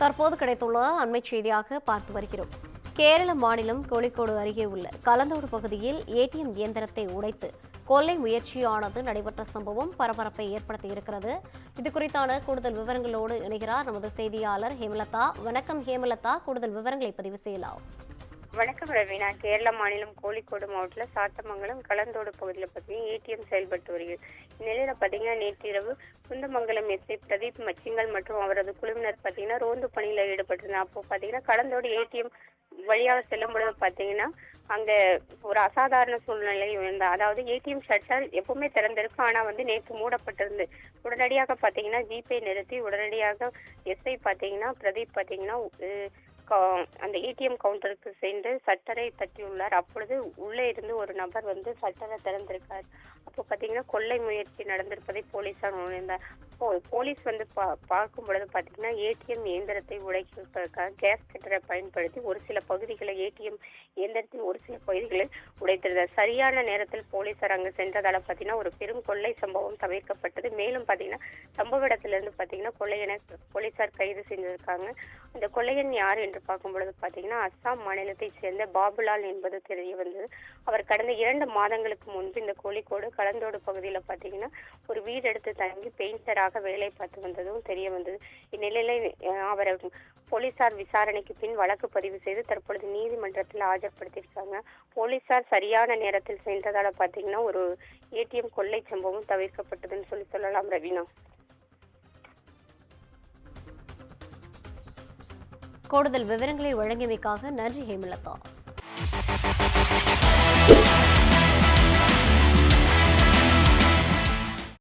தற்போது கிடைத்துள்ள அண்மை செய்தியாக பார்த்து வருகிறோம். கேரள மாநிலம் கோழிக்கோடு அருகே உள்ள கலந்தோடு பகுதியில் ஏடிஎம் இயந்திரத்தை உடைத்து கொள்ளை முயற்சியானது நடைபெற்ற சம்பவம் பரபரப்பை ஏற்படுத்தியிருக்கிறது. இது குறித்தான கூடுதல் விவரங்களோடு இணைகிறார் நமது செய்தியாளர் ஹேமலதா. வணக்கம் ஹேமலதா, கூடுதல் விவரங்களை பதிவு செய்யலாம். வணக்கம் ரவீனா. கேரள மாநிலம் கோழிக்கோடு மாவட்டத்தில் சாத்தமங்கலம் கலந்தோடு பகுதியில் பார்த்தீங்கன்னா ஏடிஎம் செயல்பட்டு வருகிறது. இந்நிலையில் பார்த்தீங்கன்னா நேற்றிரவு குந்தமங்கலம் எஸ்ஐ பிரதீப் மச்சிங்கல் மற்றும் அவரது குழுவினர் பார்த்தீங்கன்னா ரோந்து பணியில் ஈடுபட்டிருந்தாங்க. அப்போ பார்த்தீங்கன்னா கலந்தோடு ஏடிஎம் வழியாக செல்லும் பொழுது பார்த்தீங்கன்னா அங்கே ஒரு அசாதாரண சூழ்நிலை இருந்தா. அதாவது ஏடிஎம் ஷட்டர் எப்பவுமே திறந்திருக்கும், ஆனால் நேற்று மூடப்பட்டிருந்து உடனடியாக பார்த்தீங்கன்னா ஜிபே நிறுத்தி உடனடியாக எஸ்ஐ பார்த்தீங்கன்னா பிரதீப் பார்த்தீங்கன்னா அந்த ஏடிஎம் கவுண்டருக்கு சென்று சட்டரை தட்டியுள்ளார். அப்பொழுது உள்ளே இருந்து ஒரு நபர் சட்டரை திறந்திருக்கார். அப்போ பார்த்தீங்கன்னா கொள்ளை முயற்சி நடந்திருப்பதை போலீசார் உணர்ந்தார். போலீஸ் பார்க்கும் பொழுது பார்த்தீங்கன்னா ஏடிஎம் இயந்திரத்தை உடைப்பதற்காக கேஸ் கட்டரை பயன்படுத்தி ஒரு சில பகுதிகளை ஏடிஎம் இயந்திரத்தின் ஒரு சில பகுதிகளை உடைத்திருந்தார். சரியான நேரத்தில் போலீசார் அங்கு சென்றதால பார்த்தீங்கன்னா ஒரு பெரும் கொள்ளை சம்பவம் தவிர்க்கப்பட்டது. மேலும் பார்த்தீங்கன்னா சம்பவ இடத்திலிருந்து பார்த்தீங்கன்னா கொள்ளையனை போலீசார் கைது செஞ்சிருக்காங்க. அந்த கொள்ளையன் யார் என்று பார்க்கும் பொழுது பார்த்தீங்கன்னா அஸ்ஸாம் மாநிலத்தைச் சேர்ந்த பாபுலால் என்பது தெரிய வந்தது. அவர் கடந்த 2 மாதங்களுக்கு முன்பு இந்த கோழிக்கோடு கலந்தோடு பகுதியில் பார்த்தீங்கன்னா ஒரு வீடு எடுத்து தங்கி பெயிண்டராக வேலை பார்த்து வந்ததும் தெரிய வந்தது. இந்நிலையில அவரை போலீசார் விசாரணைக்கு பின் வழக்கு பதிவு செய்து தற்பொழுது நீதிமன்றத்தில் ஆஜர்படுத்தியிருக்காங்க. போலீசார் சரியான நேரத்தில் சென்றதால பார்த்தீங்கன்னா ஒரு ஏடிஎம் கொள்ளை சம்பவம் தவிர்க்கப்பட்டதுன்னு சொல்லலாம் ரவீனா. கூடுதல் விவரங்களை வழங்கியமைக்காக நன்றி ஹேமலதா.